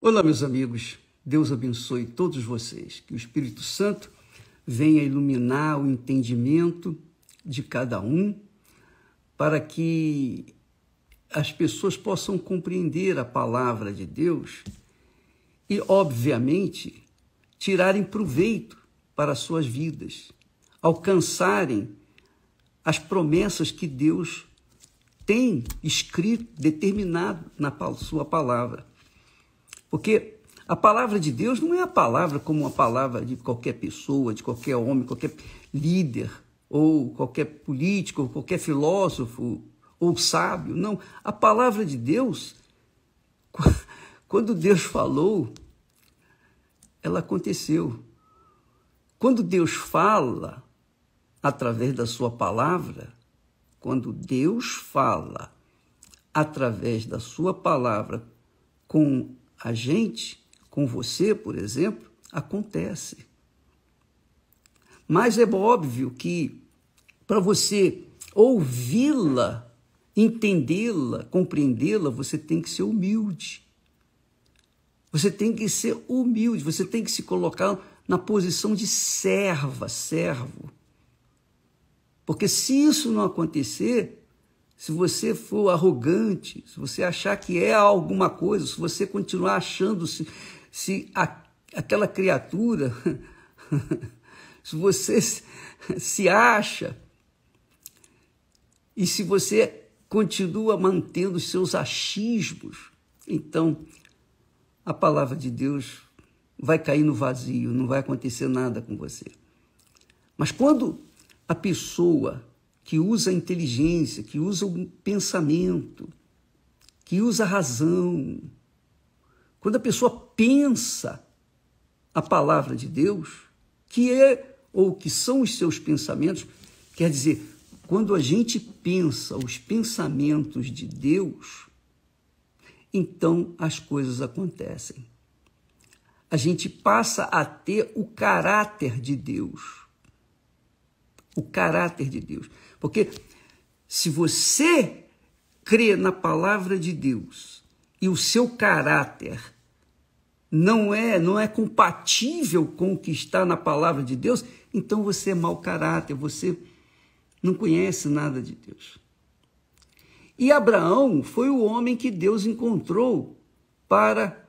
Olá, meus amigos. Deus abençoe todos vocês. Que o Espírito Santo venha iluminar o entendimento de cada um para que as pessoas possam compreender a palavra de Deus e, obviamente, tirarem proveito para as suas vidas, alcançarem as promessas que Deus tem escrito, determinado na sua palavra. Porque a palavra de Deus não é a palavra como uma palavra de qualquer pessoa, de qualquer homem, qualquer líder, ou qualquer político, ou qualquer filósofo, ou sábio. Não, a palavra de Deus, quando Deus falou, ela aconteceu. Quando Deus fala através da sua palavra, quando Deus fala através da sua palavra com a gente, com você, por exemplo, acontece. Mas é óbvio que para você ouvi-la, entendê-la, compreendê-la, você tem que ser humilde. Você tem que ser humilde, você tem que se colocar na posição de servo. Porque se isso não acontecer, se você for arrogante, se você achar que é alguma coisa, se você continuar achando-se aquela criatura, se você se acha, e se você continua mantendo os seus achismos, então a palavra de Deus vai cair no vazio, não vai acontecer nada com você. Mas quando a pessoa que usa a inteligência, que usa o pensamento, que usa a razão, quando a pessoa pensa a palavra de Deus, que é ou que são os seus pensamentos, quer dizer, quando a gente pensa os pensamentos de Deus, então as coisas acontecem. A gente passa a ter o caráter de Deus. O caráter de Deus. Porque se você crê na palavra de Deus e o seu caráter não é compatível com o que está na palavra de Deus, então você é mau caráter, você não conhece nada de Deus. E Abraão foi o homem que Deus encontrou para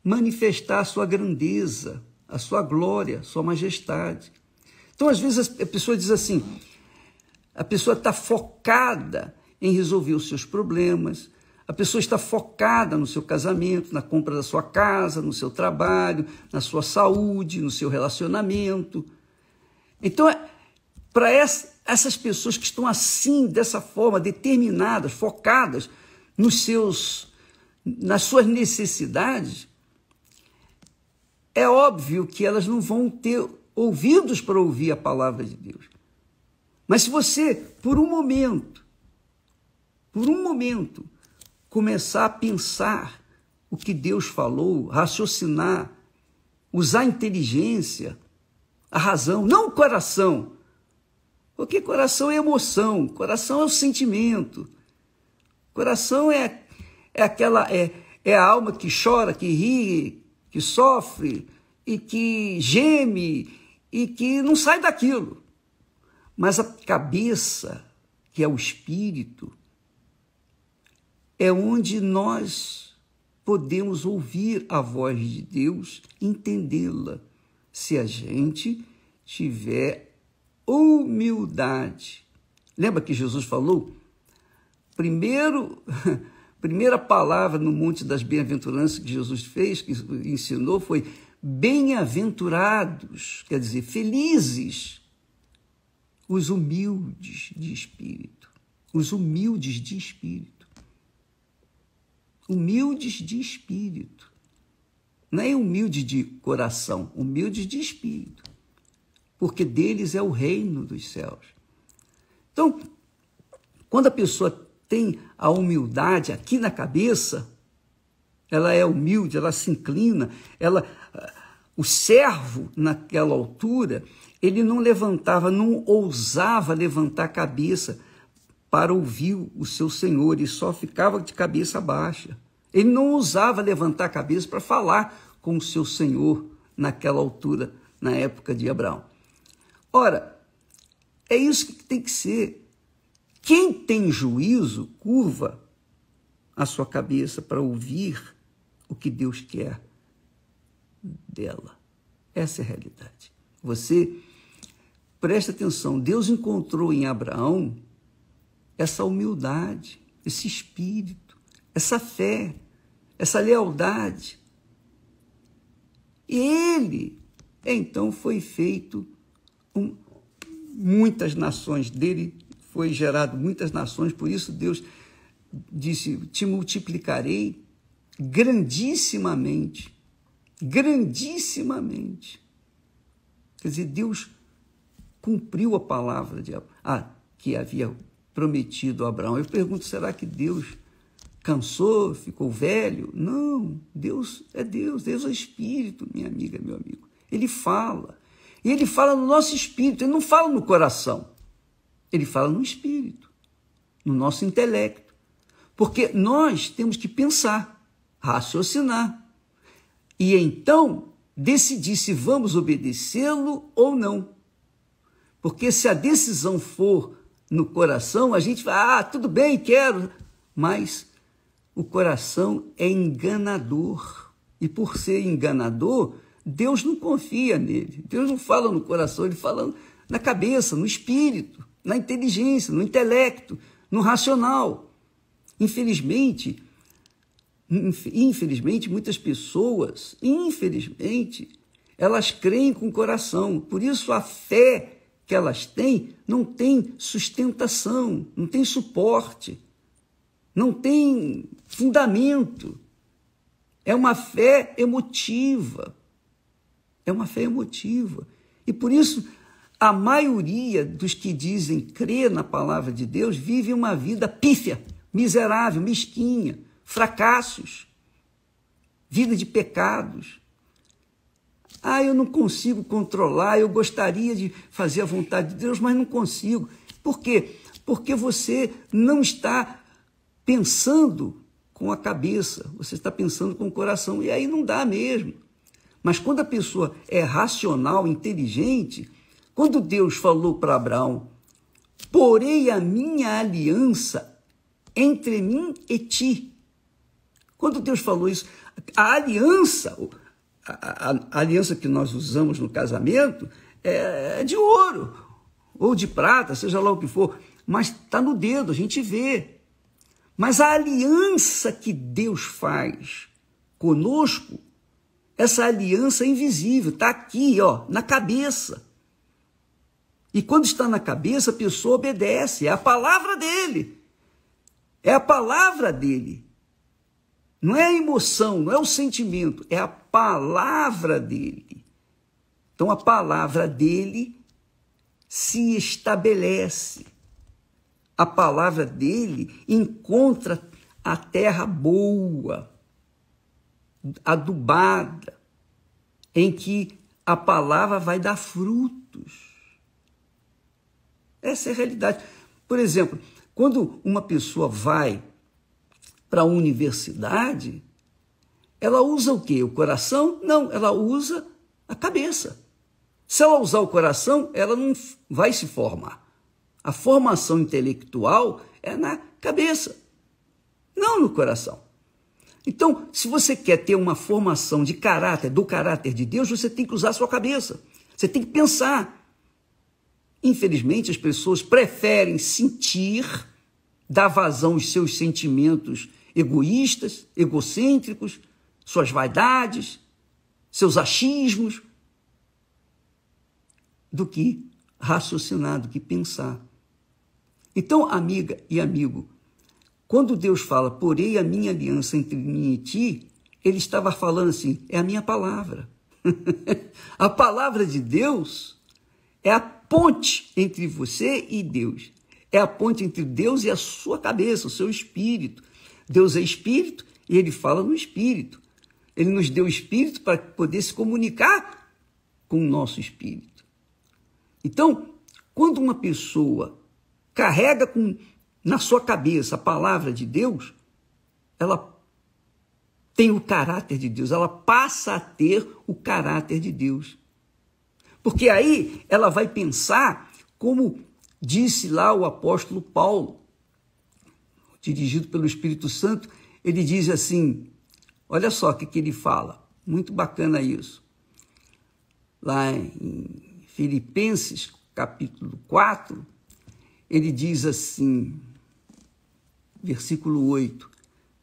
manifestar a sua grandeza, a sua glória, a sua majestade. Então, às vezes, a pessoa diz assim, a pessoa está focada em resolver os seus problemas, a pessoa está focada no seu casamento, na compra da sua casa, no seu trabalho, na sua saúde, no seu relacionamento. Então, para essas pessoas que estão assim, dessa forma, determinadas, focadas nas suas necessidades, é óbvio que elas não vão ter ouvidos para ouvir a palavra de Deus. Mas se você, por um momento, começar a pensar o que Deus falou, raciocinar, usar a inteligência, a razão, não o coração, porque coração é emoção, coração é o sentimento, coração é a alma que chora, que ri, que sofre e que geme e que não sai daquilo. Mas a cabeça, que é o espírito, é onde nós podemos ouvir a voz de Deus, entendê-la, se a gente tiver humildade. Lembra que Jesus falou? Primeira palavra no Monte das Bem-aventuranças que Jesus fez, que ensinou, foi bem-aventurados, quer dizer, felizes, os humildes de espírito. Os humildes de espírito. Humildes de espírito. Não é humilde de coração, humildes de espírito. Porque deles é o reino dos céus. Então, quando a pessoa tem a humildade aqui na cabeça, ela é humilde, ela se inclina, o servo naquela altura, ele não ousava levantar a cabeça para ouvir o seu senhor, e só ficava de cabeça baixa. Ele não ousava levantar a cabeça para falar com o seu Senhor naquela altura, na época de Abraão. Ora, é isso que tem que ser. Quem tem juízo, curva a sua cabeça para ouvir o que Deus quer dela. Essa é a realidade. Você presta atenção, Deus encontrou em Abraão essa humildade, esse espírito, essa fé, essa lealdade. E ele, então, foi feito muitas nações, dele foi gerado muitas nações, por isso Deus disse, te multiplicarei grandissimamente, grandissimamente. Quer dizer, Deus cumpriu a palavra que havia prometido a Abraão. Eu pergunto, será que Deus cansou, ficou velho? Não, Deus é Espírito, minha amiga, meu amigo. Ele fala. E ele fala no nosso espírito, ele não fala no coração. Ele fala no espírito, no nosso intelecto. Porque nós temos que pensar, raciocinar. E então decidir se vamos obedecê-lo ou não. Porque se a decisão for no coração, a gente vai, tudo bem, quero. Mas o coração é enganador. E por ser enganador, Deus não confia nele. Deus não fala no coração, ele fala na cabeça, no espírito, na inteligência, no intelecto, no racional. Infelizmente, muitas pessoas, elas creem com o coração. Por isso a fé que elas têm não tem sustentação, não tem suporte, não tem fundamento. É uma fé emotiva. É uma fé emotiva. E por isso a maioria dos que dizem crer na palavra de Deus vive uma vida pífia, miserável, mesquinha, fracassos, vida de pecados. Eu não consigo controlar, eu gostaria de fazer a vontade de Deus, mas não consigo. Por quê? Porque você não está pensando com a cabeça, você está pensando com o coração, e aí não dá mesmo. Mas quando a pessoa é racional, inteligente, quando Deus falou para Abraão, porei a minha aliança entre mim e ti. Quando Deus falou isso, a aliança, a aliança que nós usamos no casamento é de ouro ou de prata, seja lá o que for, mas está no dedo, a gente vê. Mas a aliança que Deus faz conosco, essa aliança é invisível, está aqui, na cabeça. E quando está na cabeça, a pessoa obedece, é a palavra dele. É a palavra dele. Não é a emoção, não é o sentimento, é a palavra dele. Então a palavra dele se estabelece. A palavra dele encontra a terra boa, adubada, em que a palavra vai dar frutos. Essa é a realidade. Por exemplo, quando uma pessoa vai para a universidade, ela usa o quê? O coração? Não, ela usa a cabeça. Se ela usar o coração, ela não vai se formar. A formação intelectual é na cabeça, não no coração. Então, se você quer ter uma formação de caráter, do caráter de Deus, você tem que usar a sua cabeça. Você tem que pensar. Infelizmente, as pessoas preferem sentir, dar vazão aos seus sentimentos egoístas, egocêntricos, suas vaidades, seus achismos, do que raciocinar, do que pensar. Então, amiga e amigo, quando Deus fala, porei a minha aliança entre mim e ti, ele estava falando assim, é a minha palavra. A palavra de Deus é a ponte entre você e Deus. É a ponte entre Deus e a sua cabeça, o seu espírito. Deus é espírito e ele fala no espírito. Ele nos deu o espírito para poder se comunicar com o nosso espírito. Então, quando uma pessoa carrega na sua cabeça a palavra de Deus, ela tem o caráter de Deus, ela passa a ter o caráter de Deus. Porque aí ela vai pensar, como disse lá o apóstolo Paulo, dirigido pelo Espírito Santo, ele diz assim, olha só o que ele fala, muito bacana isso. Lá em Filipenses, capítulo 4, ele diz assim, versículo 8,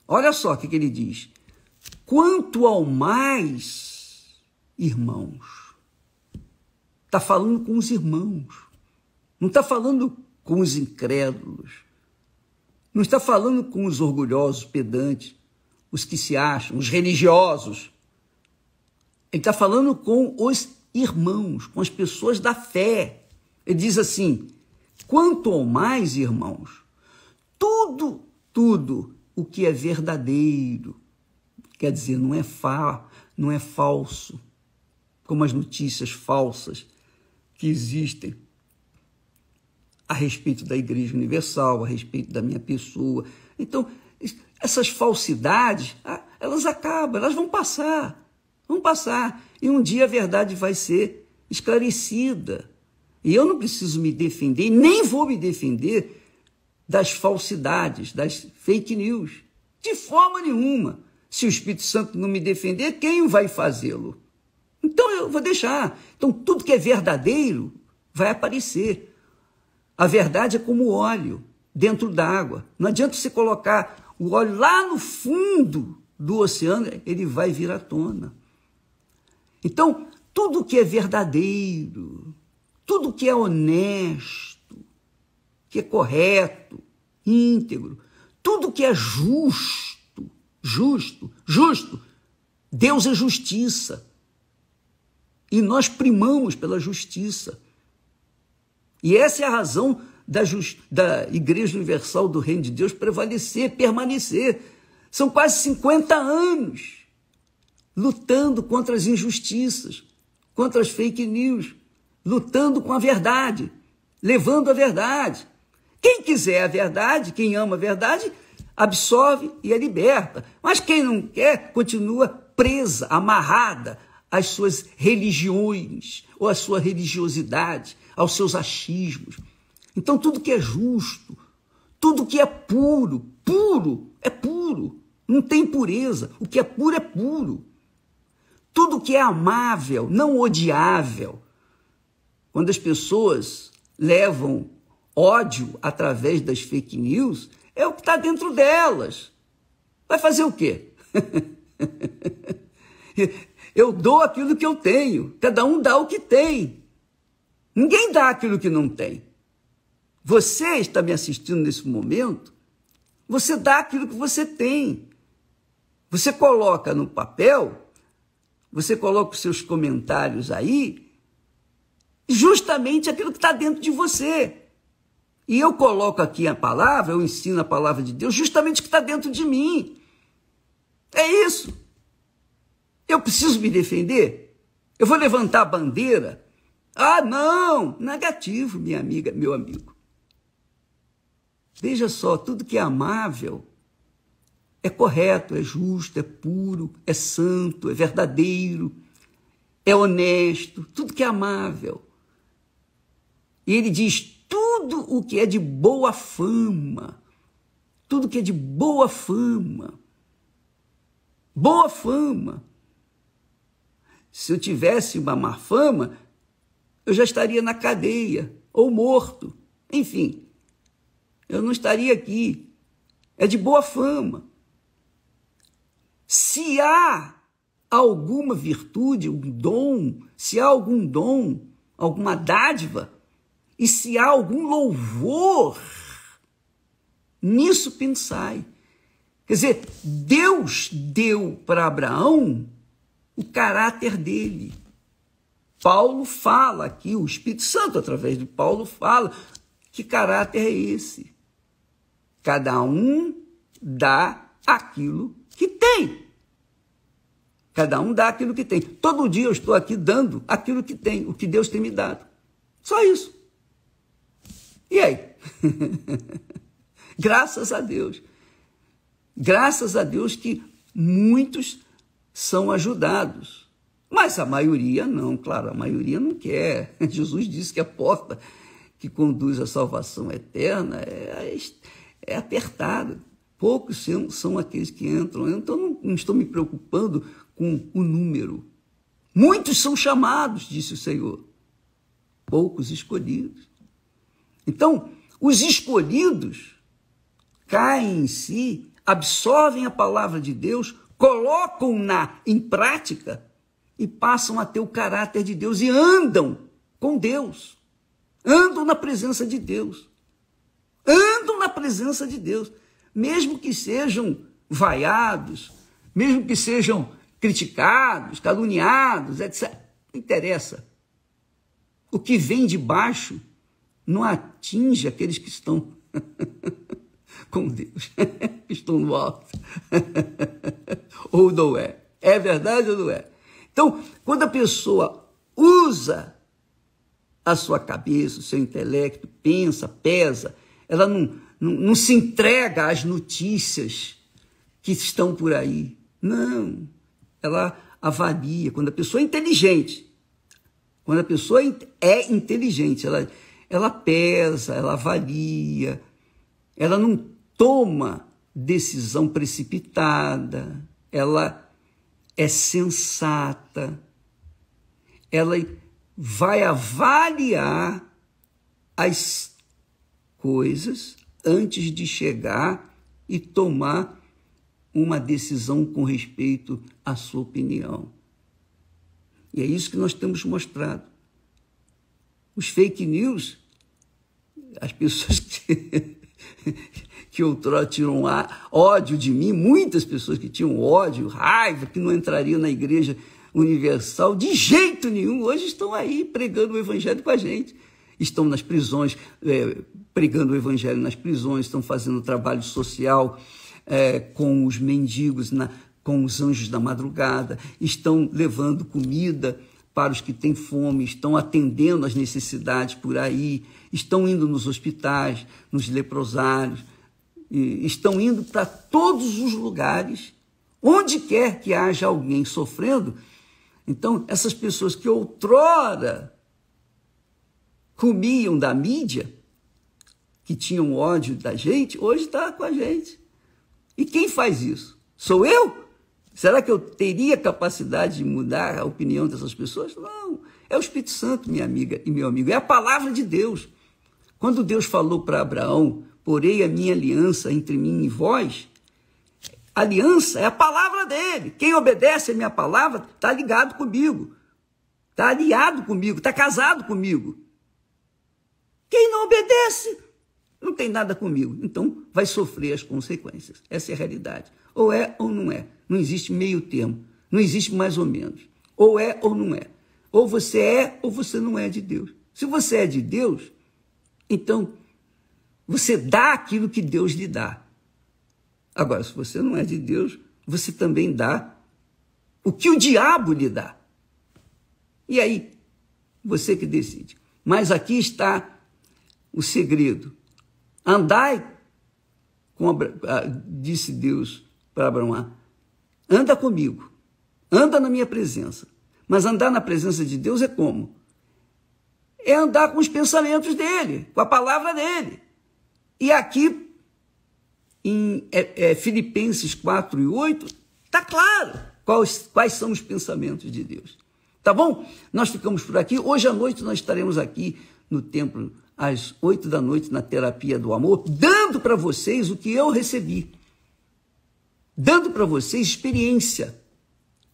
olha só o que ele diz. Quanto ao mais, irmãos, está falando com os irmãos, não está falando com os incrédulos, não está falando com os orgulhosos, pedantes, os que se acham, os religiosos. Ele está falando com os irmãos, com as pessoas da fé. Ele diz assim, quanto ao mais, irmãos, tudo o que é verdadeiro, quer dizer, não é falso, como as notícias falsas que existem a respeito da Igreja Universal, a respeito da minha pessoa. Então, essas falsidades, elas acabam, elas vão passar, e um dia a verdade vai ser esclarecida. E eu não preciso me defender, nem vou me defender das falsidades, das fake news, de forma nenhuma. Se o Espírito Santo não me defender, quem vai fazê-lo? Então eu vou deixar. Então tudo que é verdadeiro vai aparecer. A verdade é como óleo dentro d'água. Não adianta você colocar o óleo lá no fundo do oceano, ele vai vir à tona. Então, tudo que é verdadeiro, tudo que é honesto, que é correto, íntegro, tudo que é justo, Deus é justiça. E nós primamos pela justiça. E essa é a razão da Igreja Universal do Reino de Deus prevalecer, permanecer. São quase 50 anos lutando contra as injustiças, contra as fake news, lutando com a verdade, levando a verdade. Quem quiser a verdade, quem ama a verdade, absorve e é liberta. Mas quem não quer, continua presa, amarrada às suas religiões, ou à sua religiosidade, aos seus achismos. Então, tudo que é justo, tudo que é puro, é puro. Não tem impureza. O que é puro. Tudo que é amável, não odiável. Quando as pessoas levam ódio através das fake news, é o que está dentro delas. Vai fazer o quê? Eu dou aquilo que eu tenho. Cada um dá o que tem. Ninguém dá aquilo que não tem. Você está me assistindo nesse momento, você dá aquilo que você tem. Você coloca no papel, você coloca os seus comentários aí, justamente aquilo que está dentro de você. E eu coloco aqui a palavra, eu ensino a palavra de Deus, justamente o que está dentro de mim. É isso. Eu preciso me defender? Eu vou levantar a bandeira? Ah, não! Negativo, minha amiga, meu amigo. Veja só, tudo que é amável é correto, é justo, é puro, é santo, é verdadeiro, é honesto, tudo que é amável. E ele diz, tudo o que é de boa fama, tudo que é de boa fama. Boa fama. Se eu tivesse uma má fama, eu já estaria na cadeia, ou morto. Enfim, eu não estaria aqui. É de boa fama. Se há alguma virtude, um dom, se há algum dom, alguma dádiva, e se há algum louvor, nisso pensai. Quer dizer, Deus deu para Abraão o caráter dele. Paulo fala aqui, o Espírito Santo, através de Paulo, fala que caráter é esse. Cada um dá aquilo que tem. Cada um dá aquilo que tem. Todo dia eu estou aqui dando aquilo que tem, o que Deus tem me dado. Só isso. E aí? Graças a Deus. Graças a Deus que muitos são ajudados, mas a maioria não, claro, a maioria não quer. Jesus disse que a porta que conduz à salvação eterna é apertada. Poucos são aqueles que entram. Então, não estou me preocupando com o número. Muitos são chamados, disse o Senhor. Poucos escolhidos. Então, os escolhidos caem em si, absorvem a palavra de Deus, colocam-na em prática e passam a ter o caráter de Deus e andam com Deus. Andam na presença de Deus. Andam na presença de Deus. Mesmo que sejam vaiados, mesmo que sejam criticados, caluniados, etc. Não interessa. O que vem de baixo não atinge aqueles que estão com Deus, que estão no alto. Ou não é? É verdade ou não é? Então, quando a pessoa usa a sua cabeça, o seu intelecto, pensa, pesa, ela não se entrega às notícias que estão por aí. Não, ela avalia. Quando a pessoa é inteligente, ela pesa, ela avalia, ela não toma decisão precipitada, ela é sensata, ela vai avaliar as coisas antes de chegar e tomar uma decisão com respeito à sua opinião. E é isso que nós temos mostrado. Os fake news, as pessoas que outrora tinham ódio de mim, muitas pessoas que tinham ódio, raiva, que não entrariam na Igreja Universal, de jeito nenhum, hoje estão aí pregando o Evangelho com a gente. Estão nas prisões, pregando o Evangelho nas prisões, estão fazendo trabalho social com os mendigos, com os anjos da madrugada, estão levando comida para os que têm fome, estão atendendo às necessidades por aí, estão indo nos hospitais, nos leprosários, estão indo para todos os lugares, onde quer que haja alguém sofrendo. Então, essas pessoas que outrora comiam da mídia, que tinham ódio da gente, hoje está com a gente. E quem faz isso? Sou eu? Será que eu teria capacidade de mudar a opinião dessas pessoas? Não. É o Espírito Santo, minha amiga e meu amigo. É a palavra de Deus. Quando Deus falou para Abraão, porei a minha aliança entre mim e vós, a aliança é a palavra dele. Quem obedece a minha palavra está ligado comigo, está aliado comigo, está casado comigo. Quem não obedece não tem nada comigo. Então vai sofrer as consequências. Essa é a realidade. Ou é ou não é. Não existe meio termo. Não existe mais ou menos. Ou é ou não é. Ou você é ou você não é de Deus. Se você é de Deus, então você dá aquilo que Deus lhe dá. Agora, se você não é de Deus, você também dá o que o diabo lhe dá. E aí, você que decide. Mas aqui está o segredo. Andai, disse Deus para Abraão, anda comigo, anda na minha presença. Mas andar na presença de Deus é como? É andar com os pensamentos dele, com a palavra dele. E aqui, em Filipenses 4:8, está claro quais são os pensamentos de Deus. Tá bom? Nós ficamos por aqui. Hoje à noite nós estaremos aqui no templo, às 8 da noite, na terapia do amor, dando para vocês o que eu recebi. Dando para vocês experiência.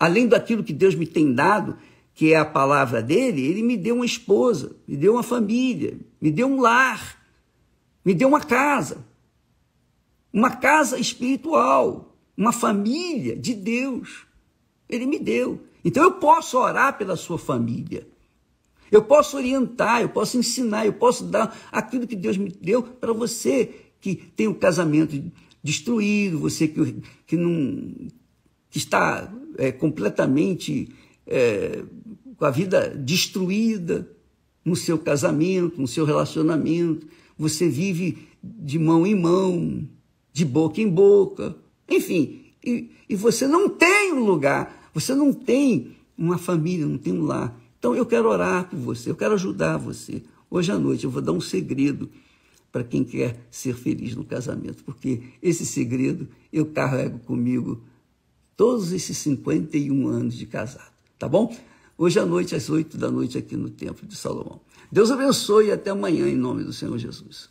Além daquilo que Deus me tem dado, que é a palavra dele, ele me deu uma esposa, me deu uma família, me deu um lar, me deu uma casa espiritual, uma família de Deus. Ele me deu. Então eu posso orar pela sua família. Eu posso orientar, eu posso ensinar, eu posso dar aquilo que Deus me deu para você que tem o casamento destruído, você que está completamente com a vida destruída no seu casamento, no seu relacionamento. Você vive de mão em mão, de boca em boca. Enfim, e você não tem um lugar, você não tem uma família, não tem um lar. Então eu quero orar por você, eu quero ajudar você. Hoje à noite eu vou dar um segredo para quem quer ser feliz no casamento, porque esse segredo eu carrego comigo todos esses 51 anos de casado, tá bom? Hoje à noite, às 8 da noite, aqui no Templo de Salomão. Deus abençoe e até amanhã, em nome do Senhor Jesus.